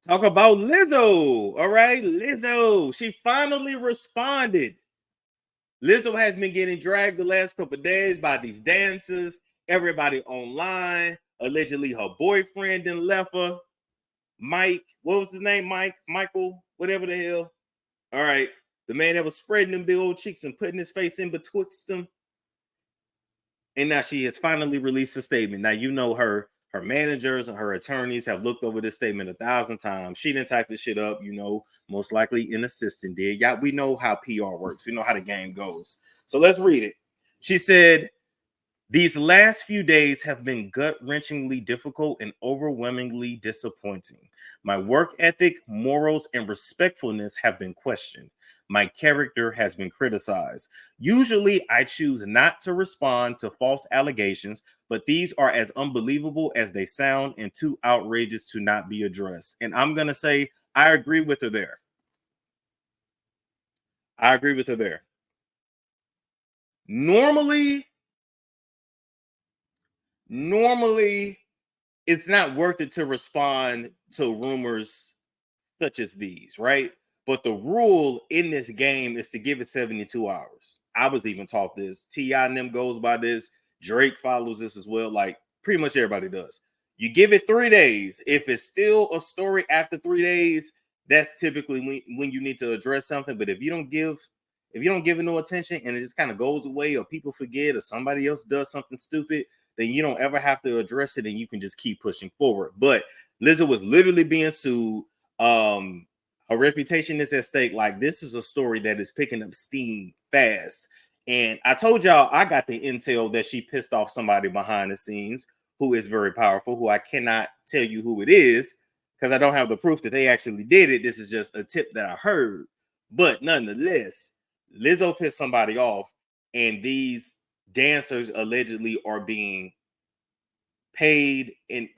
Talk about Lizzo. All right, Lizzo. She finally responded. Lizzo has been getting dragged the last couple of days by these dancers, everybody online. Allegedly, her boyfriend then left her. Mike, what was his name? Michael, whatever the hell. All right, the man that was spreading them big old cheeks and putting his face in betwixt them. And now she has finally released a statement. Now, you know her managers and her attorneys have looked over this statement 1,000 times. She didn't type this shit up, most likely an assistant did. Yeah, we know how PR works. We know how the game goes. So let's read it. She said, "These last few days have been gut-wrenchingly difficult and overwhelmingly disappointing. My work ethic, morals, and respectfulness have been questioned. My character has been criticized. Usually, I choose not to respond to false allegations, but these are as unbelievable as they sound and too outrageous to not be addressed." And I'm going to say, I agree with her there. I agree with her there. Normally, it's not worth it to respond to rumors such as these, right? But the rule in this game is to give it 72 hours. I was even taught this. T.I. and them goes by this. Drake follows this as well. Like, pretty much everybody does. You give it 3 days. If it's still a story after 3 days, that's typically when you need to address something. But if you don't give it no attention and it just kind of goes away, or people forget, or somebody else does something stupid, then you don't ever have to address it and you can just keep pushing forward. But Lizzo was literally being sued. Her reputation is at stake. Like, this is a story that is picking up steam fast. And I told y'all I got the intel that she pissed off somebody behind the scenes who is very powerful, who I cannot tell you who it is because I don't have the proof that they actually did it. This is just a tip that I heard. But nonetheless, Lizzo pissed somebody off, and these dancers allegedly are being paid and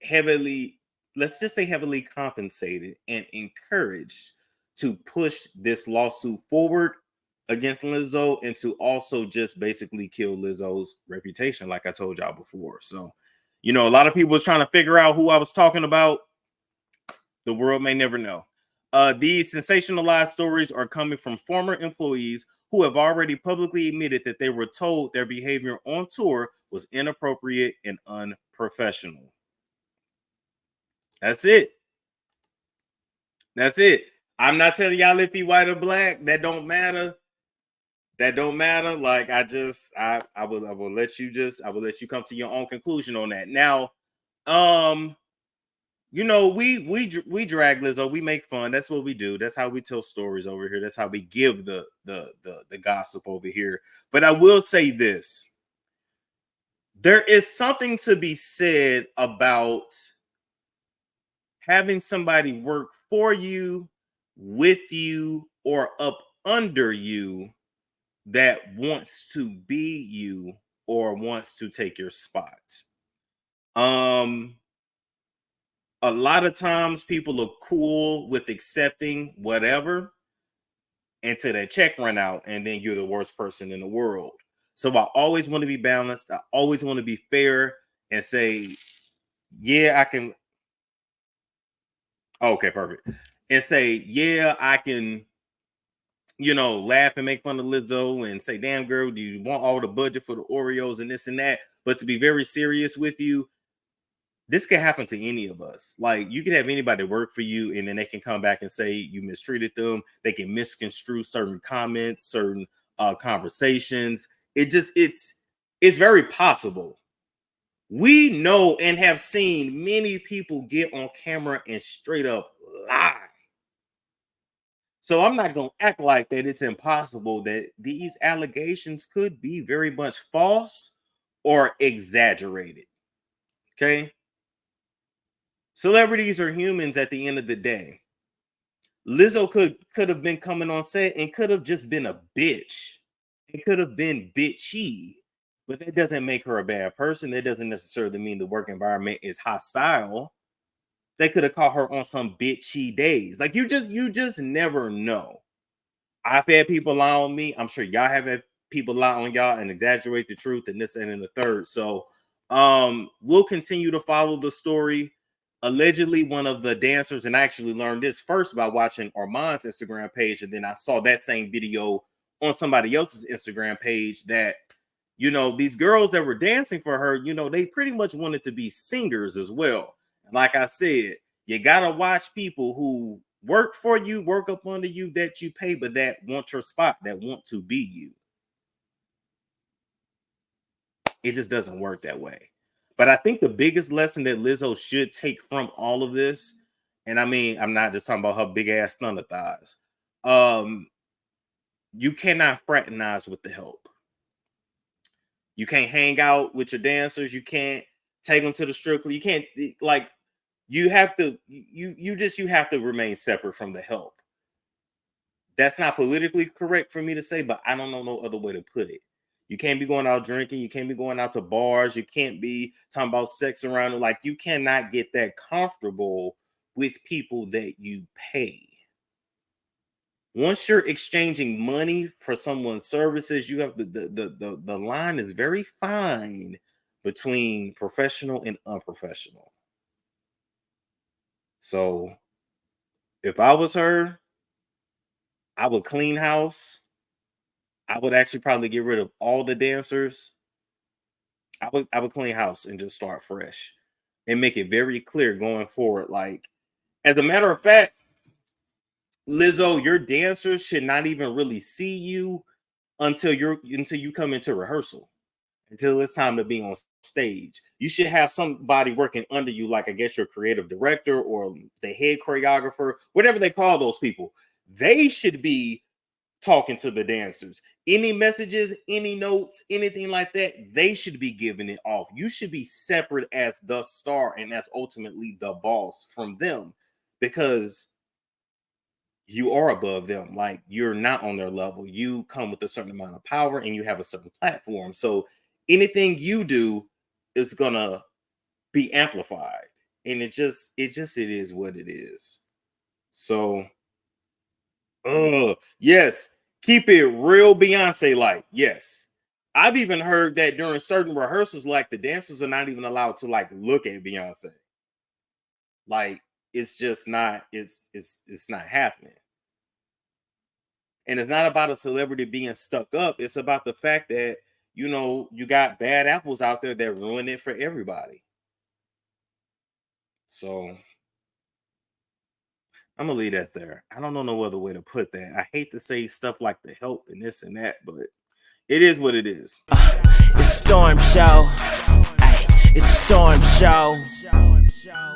heavily, let's just say heavily compensated and encouraged to push this lawsuit forward against Lizzo and to also just basically kill Lizzo's reputation, like I told y'all before. So, a lot of people was trying to figure out who I was talking about. The world may never know. These sensationalized stories are coming from former employees who have already publicly admitted that they were told their behavior on tour was inappropriate and unprofessional. That's it. That's it. I'm not telling y'all if he white or black. That don't matter. Like, I will let you come to your own conclusion on that. Now, we drag Lizzo, we make fun. That's what we do. That's how we tell stories over here. That's how we give the gossip over here. But I will say this. There is something to be said about having somebody work for you, with you, or up under you that wants to be you or wants to take your spot. A lot of times people are cool with accepting whatever until their check run out, and then you're the worst person in the world. So I always want to be balanced. I always want to be fair and say, yeah, I can. Okay, perfect. And say, yeah, I can, laugh and make fun of Lizzo and say, damn, girl, do you want all the budget for the Oreos and this and that? But to be very serious with you, this can happen to any of us. Like, you can have anybody work for you, and then they can come back and say you mistreated them. They can misconstrue certain comments, certain conversations. It's very possible. We know and have seen many people get on camera and straight up lie. So I'm not going to act like that it's impossible that these allegations could be very much false or exaggerated. Okay? Celebrities are humans at the end of the day. Lizzo could have been coming on set and could have just been a bitch. It could have been bitchy, but that doesn't make her a bad person. That doesn't necessarily mean the work environment is hostile. They could have caught her on some bitchy days. Like, you just never know. I've had people lie on me. I'm sure y'all have had people lie on y'all and exaggerate the truth and this and the third. So we'll continue to follow the story. Allegedly, one of the dancers, and I actually learned this first by watching Armand's Instagram page, and then I saw that same video on somebody else's Instagram page that, these girls that were dancing for her, they pretty much wanted to be singers as well. And like I said, you gotta watch people who work for you, work up under you, that you pay, but that want your spot, that want to be you. It just doesn't work that way. But I think the biggest lesson that Lizzo should take from all of this, and I mean, I'm not just talking about her big ass thunder thighs. You cannot fraternize with the help. You can't hang out with your dancers. You can't take them to the strip club. You can't you have to you have to remain separate from the help. That's not politically correct for me to say, but I don't know no other way to put it. You can't be going out drinking. You can't be going out to bars. You can't be talking about sex around it. Like, you cannot get that comfortable with people that you pay. Once you're exchanging money for someone's services, you have the line is very fine between professional and unprofessional. So if I was her, I would clean house. I would actually probably get rid of all the dancers. I would clean house and just start fresh and make it very clear going forward. Like, as a matter of fact, Lizzo, your dancers should not even really see you until you come into rehearsal, until it's time to be on stage. You should have somebody working under you, like I guess your creative director or the head choreographer, whatever they call those people. They should be talking to the dancers. Any messages, any notes, anything like that, they should be giving it off. You should be separate as the star and as ultimately the boss from them, because you are above them. Like, you're not on their level. You come with a certain amount of power and you have a certain platform. So anything you do is gonna be amplified. And it is what it is. So yes, keep it real Beyonce like. Yes. I've even heard that during certain rehearsals, like, the dancers are not even allowed to like look at Beyonce. Like, it's just not, it's not happening. And it's not about a celebrity being stuck up. It's about the fact that, you got bad apples out there that ruin it for everybody. So I'm gonna leave that there. I don't know no other way to put that. I hate to say stuff like the help and this and that, but it is what it is. It's a storm show. Ay, it's a storm show.